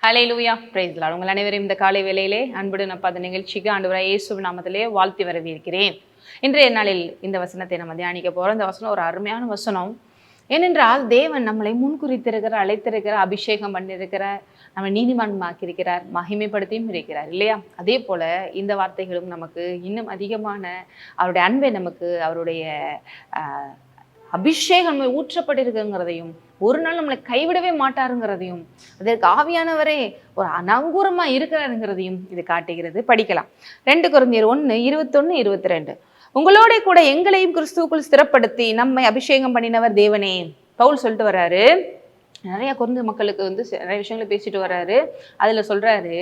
Hallelujah, praise the Lord. உங்கள் அனைவரையும் இந்த காலை வேளையிலே அன்புடன் அப்பா நிகழ்ச்சிக்கு ஆண்டவராகிய இயேசுவின் நாமத்திலே வாழ்த்தி வரவேற்கிறேன். இன்றைய நாளில் இந்த வசனத்தை நம்ம தியானிக்க போகிறோம். இந்த வசனம் ஒரு அருமையான வசனம். ஏனென்றால் தேவன் நம்மளை முன்குறித்திருக்கிறார், அழைத்திருக்கிறார், அபிஷேகம் பண்ணியிருக்கிறார், நம்ம நீதிமான்மாக்கியிருக்கிறார், மகிமைப்படுத்தியும் இருக்கிறார் இல்லையா? அதே போல இந்த வார்த்தைகளும் நமக்கு இன்னும் அதிகமான அவருடைய அன்பை நமக்கு, அவருடைய அபிஷேகம் ஊற்றப்பட்டிருக்குங்கிறதையும், ஒரு நாள் நம்மளை கைவிடவே மாட்டாருங்கிறதையும், அதற்கு ஆவியானவரே ஒரு அனங்கூரமா இருக்கிறாருங்கிறதையும் இது காட்டுகிறது. படிக்கலாம். 2 கொரிந்தியர் 1:21-22. உங்களோட கூட எங்களையும் கிறிஸ்துவுக்குள் ஸ்திரப்படுத்தி நம்மை அபிஷேகம் பண்ணினவர் தேவனே. பவுல் சொல்லிட்டு வர்றாரு. நிறைய கொரிந்து மக்களுக்கு நிறைய விஷயங்களை பேசிட்டு வர்றாரு. அதுல சொல்றாரு,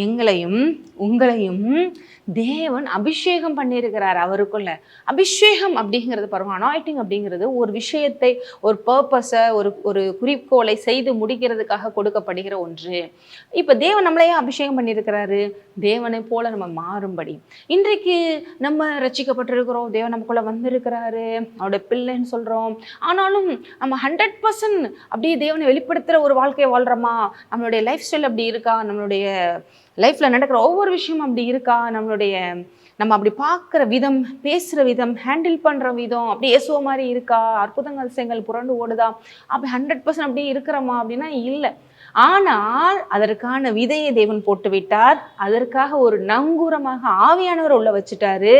எங்களையும் உங்களையும் தேவன் அபிஷேகம் பண்ணியிருக்கிறார். அவருக்குள்ள அபிஷேகம் அப்படிங்கிறது பாருங்க, அனாயிட்டிங் அப்படிங்கிறது ஒரு விஷயத்தை, ஒரு பர்பஸை, ஒரு குறிக்கோளை செய்து முடிக்கிறதுக்காக கொடுக்கப்படுகிற ஒன்று. இப்போ தேவன் நம்மளையே அபிஷேகம் பண்ணியிருக்கிறாரு, தேவனை போல நம்ம மாறும்படி. இன்றைக்கு நம்ம ரட்சிக்கப்பட்டிருக்கிறோம், தேவன் நமக்குள்ள வந்திருக்கிறாரு, அவரோட பிள்ளைன்னு சொல்றோம். ஆனாலும் நம்ம 100% அப்படியே தேவனை வெளிப்படுத்துகிற ஒரு வாழ்க்கையை வாழ்றோமா? நம்மளுடைய லைஃப் ஸ்டைல் அப்படி இருக்கா? நம்மளுடைய லைஃப்ல நடக்கிற ஒவ்வொரு விஷயமும் அப்படி இருக்கா? நம்ம அப்படி பார்க்குற விதம், பேசுகிற விதம், ஹேண்டில் பண்ணுற விதம் அப்படி இயேசுவ மாதிரி இருக்கா? அற்புதங்கள் அதிசயங்கள் புரண்டு ஓடுதா? அப்படி 100% அப்படி இருக்கிறோமா அப்படின்னா இல்லை. ஆனால் அதற்கான விதையை தேவன் போட்டு விட்டார். அதற்காக ஒரு நங்கூரமாக ஆவியானவர் உள்ள வச்சுட்டாரு.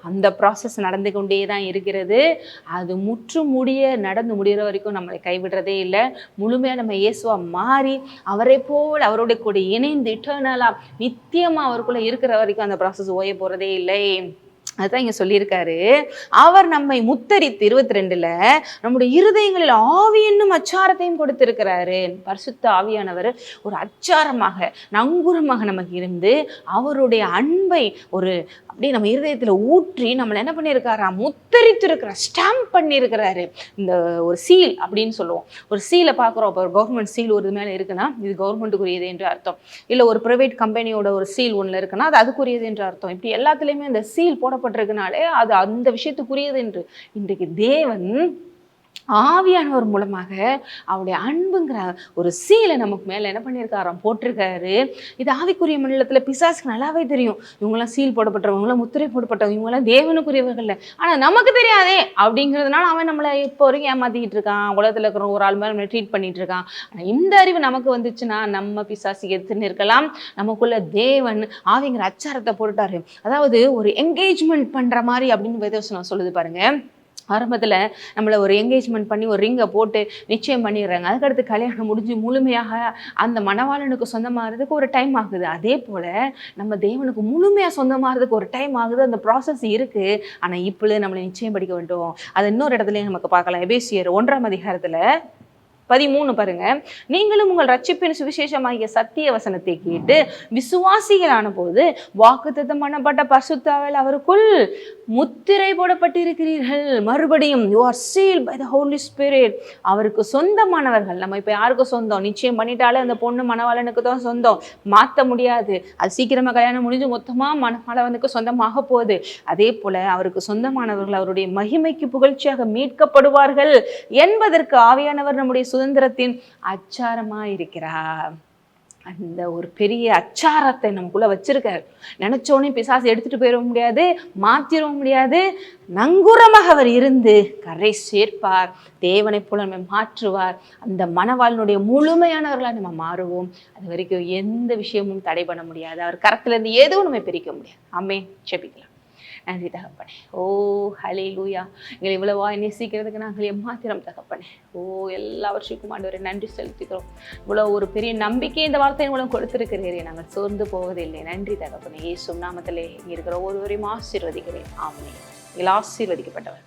அந்த ப்ராசஸ் நடந்து கொண்டே தான் இருக்கிறது. அது நடந்து முடிகிற வரைக்கும் நம்மளை கைவிடுறதே இல்லை. முழுமையாக நம்ம இயேசுவா மாறி அவரை போல் அவருடைய கூட இணைந்து இட்டர்னலாக நித்தியமாக அவருக்குள்ளே இருக்கிற வரைக்கும் அந்த ப்ராசஸ் ஓய போகிறதே இல்லை. அதுதான் இங்க சொல்லியிருக்காரு. அவர் நம்மை முத்தரித்து 22ல நம்முடைய இருதயங்களில் ஆவி என்னும் அச்சாரத்தையும் கொடுத்திருக்கிறாரு. பரிசுத்த ஆவியானவர் ஒரு அச்சாரமாக, நங்கூரமாக நமக்கு இருந்து அவருடைய அன்பை அப்படியே நம்ம இருதயத்துல ஊற்றி நம்மளை என்ன பண்ணியிருக்காரா? முத்தரித்து இருக்கிறார், ஸ்டாம்ப் பண்ணியிருக்கிறாரு. இந்த ஒரு சீல் அப்படின்னு சொல்லுவோம். ஒரு சீலை பார்க்குறோம். இப்போ ஒரு கவர்மெண்ட் சீல் ஒரு மேலே இருக்குன்னா இது கவர்மெண்ட்டுக்குரியது என்று அர்த்தம். இல்லை ஒரு ப்ரைவேட் கம்பெனியோட ஒரு சீல் ஒன்று இருக்குன்னா அது அதுக்குரியது என்று அர்த்தம். இப்படி எல்லாத்துலேயுமே அந்த சீல் போடப்பட்டிருக்கனாலே அது அந்த விஷயத்துக்குரியது என்று. இன்றைக்கு தேவன் ஆவியானவர் மூலமாக அவருடைய அன்புங்கிற ஒரு சீலை நமக்கு மேலே என்ன பண்ணியிருக்காராம்? போட்டிருக்காரு. இது ஆவிக்குரிய மண்டலத்தில் பிசாசுக்கு நல்லாவே தெரியும். இவங்களாம் சீல் போடப்பட்டவங்க, இவங்களாம் முத்திரை போடப்பட்டவங்க, இவங்களாம் தேவனுக்குரியவர்கள். ஆனால் நமக்கு தெரியாதே அப்படிங்கிறதுனால அவன் நம்மளை இப்போ வரைக்கும் ஏமாத்திக்கிட்டு இருக்கான். உலகத்தில் இருக்கிற ஒரு ஆள் மேலே நம்மளை ட்ரீட் பண்ணிட்டு இருக்கான். ஆனால் இந்த அறிவு நமக்கு வந்துச்சுன்னா நம்ம பிசாசுக்கு எடுத்துன்னு இருக்கலாம். நமக்குள்ள தேவன் ஆவிங்கிற அச்சாரத்தை போட்டுட்டாரு. அதாவது ஒரு என்கேஜ்மெண்ட் பண்ணுற மாதிரி அப்படின்னு வேதவசனம் சொல்லுது பாருங்க. ஆரம்பத்தில் நம்மளை ஒரு என்கேஜ்மெண்ட் பண்ணி ஒரு ரிங்கை போட்டு நிச்சயம் பண்ணிடுறாங்க. அதுக்கடுத்து கல்யாணம் முடிஞ்சு முழுமையாக அந்த மணவாளனுக்கு சொந்தமாகிறதுக்கு ஒரு டைம் ஆகுது. அதே போல் நம்ம தேவனுக்கு முழுமையாக சொந்தமாகிறதுக்கு ஒரு டைம் ஆகுது. அந்த ப்ராசஸ் இருக்குது. ஆனால் இப்பொழுது நம்மளை நிச்சயம் படிக்க வேண்டும். அது இன்னொரு இடத்துலையும் நமக்கு பார்க்கலாம். எபேசியர் 1:13 13 பாருங்க. நீங்களும் உங்கள் ரட்சிப்பின் சுவிசேஷமாகிய சத்திய வசனத்தை கேட்டு விசுவாசிகளான போது வாக்குத்தத்தம் பண்ணப்பட்ட பரிசுத்த ஆவியால் அவருக்குள் முத்திரை போடப்பட்டிருக்கிறீர்கள். மறுபடியும் you are sealed by the Holy Spirit. அவருக்கு சொந்தமானவர்கள். நம்ம இப்போ யாருக்கு சொந்தம்? நிச்சயம் பண்ணிட்டாலே அந்த பொண்ணு மணவாளனுக்கு தான் சொந்தம், மாற்ற முடியாது. அது சீக்கிரமாக கல்யாணம் முடிஞ்சு மொத்தமாக மணவாளனுக்கு சொந்தமாக போகுது. அதே போல அவருக்கு சொந்தமானவர்கள் அவருடைய மகிமைக்கு புகழ்ச்சியாக மீட்கப்படுவார்கள் என்பதற்கு ஆவியானவர் நம்முடைய சுதந்திரத்தின் அச்சாரமா இருக்கிறார். அந்த ஒரு பெரிய அச்சாரத்தை நமக்குள்ள வச்சிருக்காரு. நினைச்சோன்னே பிசாசு எடுத்துட்டு போயிடவும் முடியாது, மாத்திரவும் முடியாது. நங்கூரமாக அவர் இருந்து கரை சேர்ப்பார். தேவனை போல நம்ம மாற்றுவார். அந்த மணவாளனுடைய முழுமையானவர்களாக நம்ம மாறுவோம். அது வரைக்கும் எந்த விஷயமும் தடை பண்ண முடியாது. அவர் கரத்துல இருந்து எதுவும் நம்ம பிரிக்க முடியாது. ஆமென். ஜெபிக்கலாம். நன்றி தகப்பனே. ஓ ஹல்லேலூயா. எங்களை இவ்வளவா நேசிக்கிறதுக்கு நாங்கள் எம்மாத்திரம் தகப்பனே. ஓ எல்லாவற்றுக்கும் ஆண்டவரே நன்றி செலுத்திக்கிறோம். இவ்வளோ ஒரு பெரிய நம்பிக்கை இந்த வார்த்தை மூலம் கொடுத்திருக்கிறீரே. நாங்கள் சோர்ந்து போவதில்லை. நன்றி தகப்பனே. இயேசு நாமத்திலே இருக்கிற ஒருவரையும் ஆசீர்வதிக்கிறேன். ஆமென். நீங்கள் ஆசீர்வதிக்கப்பட்டவர்.